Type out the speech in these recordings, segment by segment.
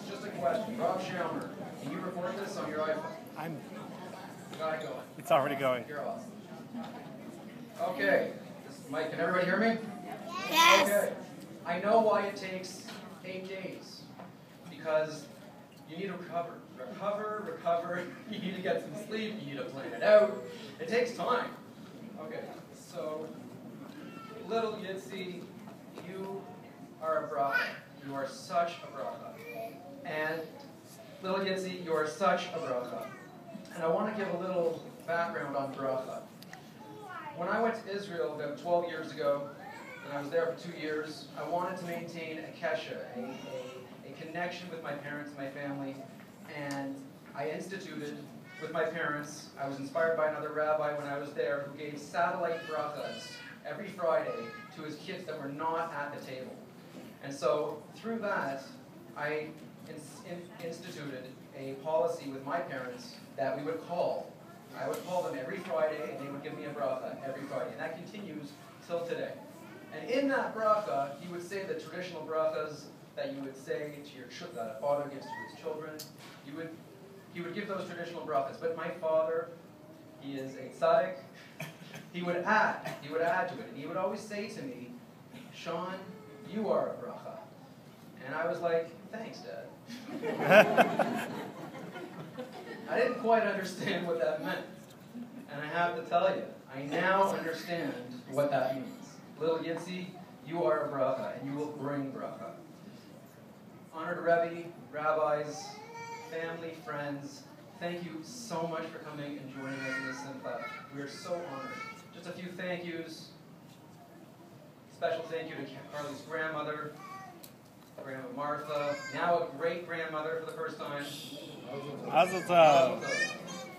Just a question. Rob Shelmer, can you record this on your iPhone? Got it going. It's already going. You're awesome. Okay. Mike, can everybody hear me? Yes. Okay. I know why it takes 8 days. Because you need to recover. Recover. You need to get some sleep. You need to plan it out. It takes time. Okay. So, little Yitzi, you are a bracha. You are such a bracha. And little Yitzi, you are such a bracha. And I want to give a little background on bracha. When I went to Israel about 12 years ago, and I was there for 2 years, I wanted to maintain a kesha, a connection with my parents and my family, and I instituted with my parents. I was inspired by another rabbi when I was there who gave satellite brachas every Friday to his kids that were not at the table. And so through that, I instituted a policy with my parents that we would call. I would call them every Friday, and they would give me a bracha every Friday. And that continues till today. And in that bracha, he would say the traditional brachas that you would say to your that a father gives to his children. He would give those traditional brachas. But my father, he is a tzaddik. He would add to it. And he would always say to me, Sean, you are a bracha. And I was like, thanks, Dad. I didn't quite understand what that meant. And I have to tell you, I now understand what that means. Little Yitzi, you are a bracha, and you will bring bracha. Honored Rebbe, rabbis, family, friends, thank you so much for coming and joining us in this simcha. We are so honored. Just a few thank yous. Special thank you to Carly's grandmother, Grandma Martha, now a great-grandmother for the first time,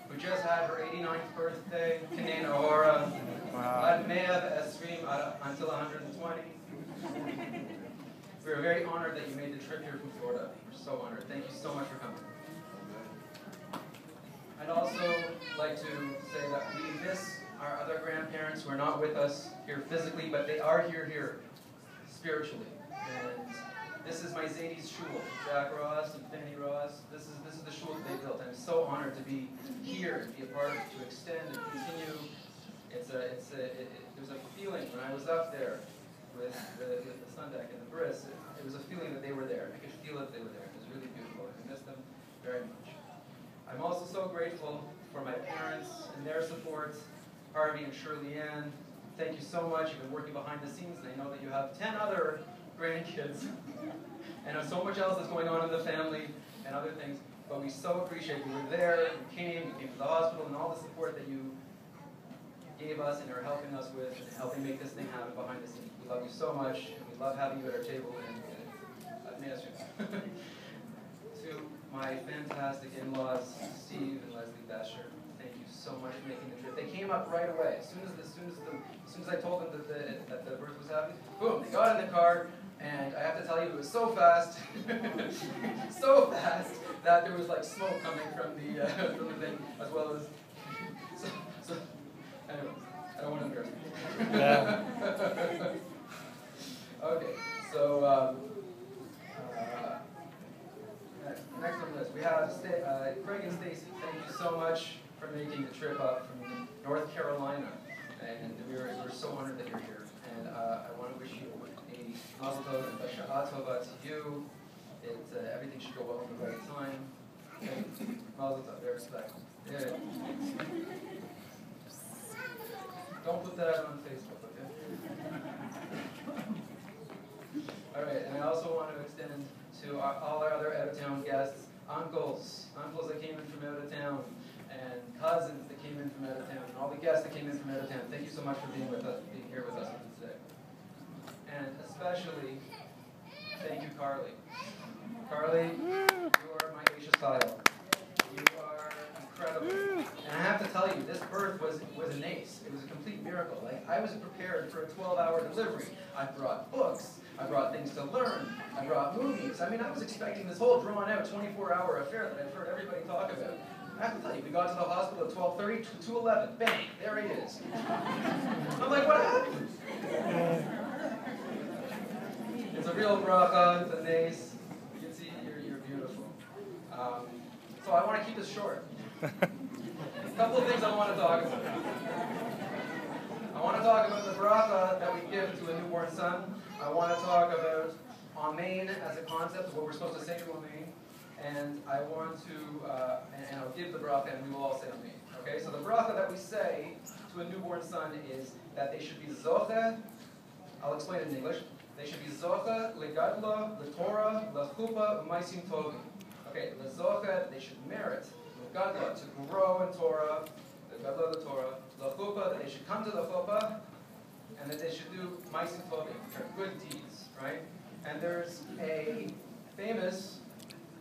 who just had her 89th birthday, Kanena Hora, Ad Me'ah Esrim until 120. We are very honored that you made the trip here from Florida. We're so honored. Thank you so much for coming. I'd also like to say that we miss our other grandparents who are not with us here physically, but they are here spiritually. And this is my Zadie's shul, Jack Ross and Fanny Ross. This is the shul that they built. I'm so honored to be here, to be a part of it, to extend and continue. There's a feeling when I was up there with the sun deck and the Bris, it was a feeling that they were there. I could feel that they were there. It was really beautiful. I miss them very much. I'm also so grateful for my parents and their support, Harvey and Shirley Ann. Thank you so much. You've been working behind the scenes, and I know that you have 10 other grandkids. And there's so much else that's going on in the family and other things. But we so appreciate you were there, you came to the hospital, and all the support that you gave us and are helping us with and helping make this thing happen behind the scenes. We love you so much, and we love having you at our table. And to my fantastic in-laws, Steve and Leslie Besher, thank you so much for making the trip. They came up right away. As soon as I told them that the birth was happening, boom, they got in the car. And I have to tell you, it was so fast, so fast, that there was like smoke coming from the thing, as well as, so anyway, I don't want to embarrass you. Yeah. Okay, so next on the list, we have Craig and Stacy. Thank you so much for making the trip up from North Carolina, and we're so honored that you're here. And I want to wish you a mazel tov and b'sha'a tova to you. Everything should go well at the right time. Okay. Mazel tov, very respectful. Yeah. Don't put that out on Facebook, okay? All right, and I also want to extend to all our other out-of-town guests, uncles that came in from out of town, and cousins that came in from out of town, and all the guests that came in from out of town. Thank you so much for being here with us today. And especially, thank you, Carly. Carly, you are my Aisha style. You are incredible. And I have to tell you, this birth was an ace. It was a complete miracle. Like, I wasn't prepared for a 12-hour delivery. I brought books. I brought things to learn. I brought movies. I mean, I was expecting this whole drawn-out 24-hour affair that I've heard everybody talk about. I have to tell you, we got to the hospital at 12:30, 2:11, bang, there he is. I'm like, what happened? real bracha, the nace. You can see you're beautiful. So I want to keep this short. A couple of things I want to talk about. I want to talk about the bracha that we give to a newborn son. I want to talk about Amen as a concept, what we're supposed to say to Amen. And I want to, and I'll give the bracha and we will all say Amen. Okay, so the bracha that we say to a newborn son is that they should be zocheh. I'll explain it in English. They should be zocheh, legadla, letorah, lechupa, maisim tovim. Okay, lezocheh, they should merit. Legadla, to grow in Torah. Legadla, the Torah. Lechupa, that they should come to the chuppah. And that they should do maisim tovim, which are good deeds, right? And there's a famous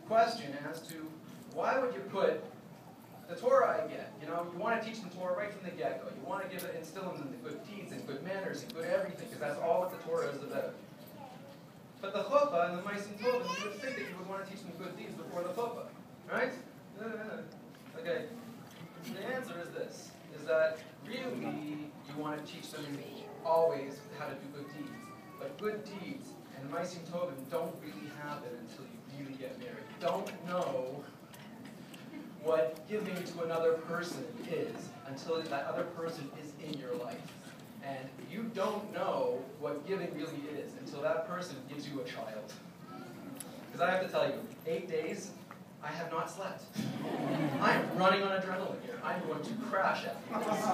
question as to why would you put the Torah again? You know, you want to teach them Torah right from the get-go. You want to instill in them the good deeds and good manners and good everything, because that's all what the Torah is about. But the chuppah and the maisim tovim, you would think that you would want to teach them good deeds before the chuppah, right? Okay. The answer is this: is that really you want to teach them always how to do good deeds, but good deeds and maisim tovim don't really happen until you really get married. You don't know what giving to another person is until that other person is in your life. And you don't know what giving really is until that person gives you a child. Because I have to tell you, 8 days, I have not slept. I am running on adrenaline here. I'm going to crash after this.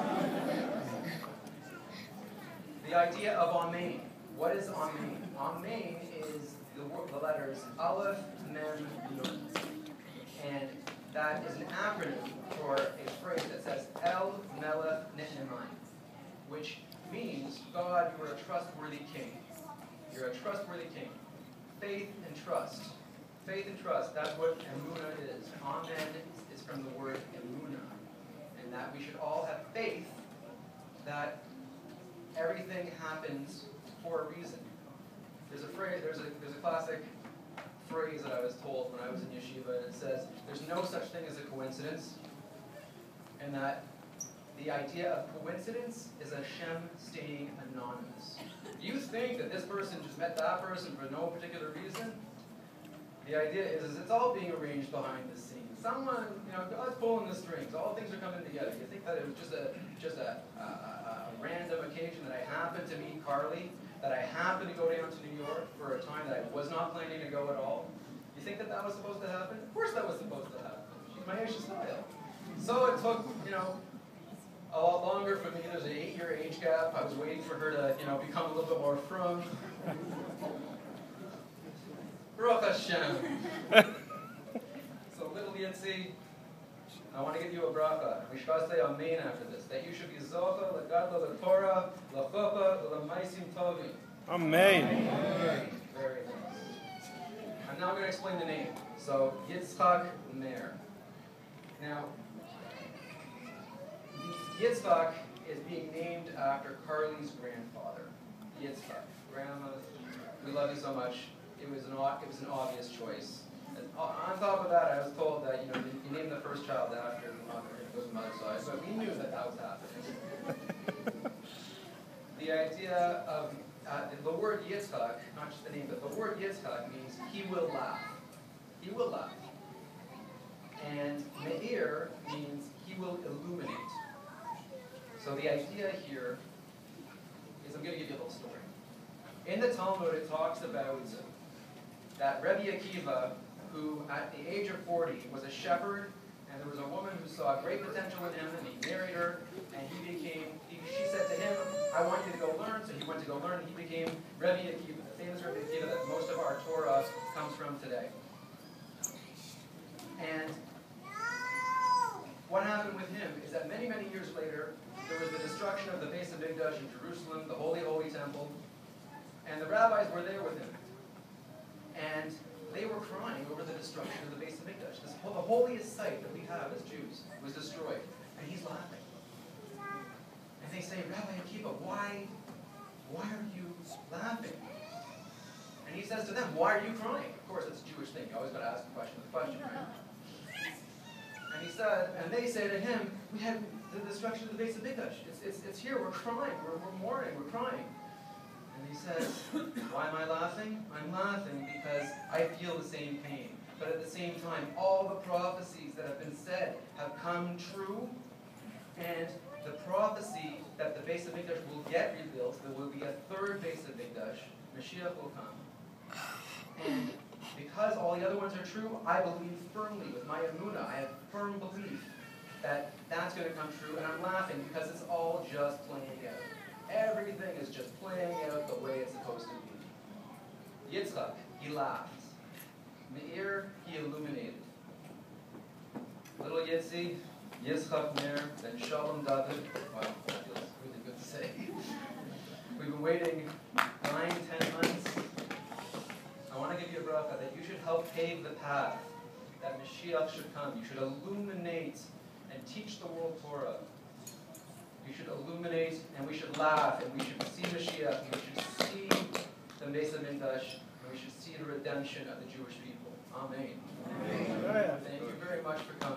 The idea of Amen. What is Amen? Amen is the letters Aleph, Mem, Nun. And that is an acronym for a phrase that says El Melech Ne'eman, which means, God, you are a trustworthy king. You're a trustworthy king. Faith and trust. Faith and trust, that's what emunah is. Amen is from the word emunah. And that we should all have faith that everything happens for a reason. There's a phrase, there's a classic phrase that I was told when I was in yeshiva, and it says, there's no such thing as a coincidence, and that the idea of coincidence is Hashem staying anonymous. You think that this person just met that person for no particular reason? The idea is it's all being arranged behind the scenes. Someone, God's pulling the strings. All things are coming together. You think that it was just a random occasion that I happened to meet Carly, that I happened to go down to New York for a time that I was not planning to go at all? You think that was supposed to happen? Of course that was supposed to happen. She's my Aisha style. So it took, a lot longer for me. There's an 8-year age gap. I was waiting for her to, become a little bit more frum. Baruch Hashem. So little Yitzi, I want to give you a bracha. We should say Amen after this. That you should be zocha, legadla, letorah, lechuppah, lemaisim tovim. Amen. Very nice. I'm now going to explain the name. So Yitchak Meir. Now, Yitzchak is being named after Carly's grandfather. Yitzchak. Grandma, we love you so much. It was an obvious choice. And on top of that, I was told that you name the first child after the mother. It goes mother's side, but we knew that was happening. The idea of the word Yitzchak, not just the name, but the word Yitzchak means he will laugh. He will laugh. And Meir means he will illuminate. So the idea here is, I'm going to give you a little story. In the Talmud, it talks about that Rebbe Akiva, who at the age of 40 was a shepherd, and there was a woman who saw great potential in him, and he married her, and she said to him, I want you to go learn, so he went to go learn, and he became Rebbe Akiva, the famous Rebbe Akiva that most of our Torah comes from today. And what happened with him is that many, many years later, there was the destruction of the Beis Hamikdash in Jerusalem, the holy, holy temple, and the rabbis were there with him. And they were crying over the destruction of the Beis Hamikdash. The holiest site that we have as Jews was destroyed. And he's laughing. And they say, Rabbi Akiva, why are you laughing? And he says to them, why are you crying? Of course, it's a Jewish thing. You always got to ask the question with a question, right? And he said, and they say to him, we had the destruction of the Beis Hamikdash. It's here. We're crying. We're mourning. We're crying. And he says, why Why am I laughing? I'm laughing because I feel the same pain. But at the same time, all the prophecies that have been said have come true, and the prophecy that the Beis HaMikdash will get rebuilt, there will be a third Beis HaMikdash, Mashiach will come. And because all the other ones are true, I believe firmly with my emunah, I have firm belief that that's going to come true, and I'm laughing because it's all just playing out. Everything is just playing out the way it's supposed to be. Yitzchak, he laughed. Meir, he illuminated. Little Yitzi, Yitchak Meir, then Shalom David. Wow, that feels really good to say. We've been waiting 9-10 months. I want to give you a bracha that you should help pave the path, that Mashiach should come. You should illuminate and teach the world Torah. You should illuminate, and we should laugh, and we should see Mashiach, and we should see the Beis HaMikdash, and we should see the redemption of the Jewish people. Amen. Amen. Thank you very much for coming.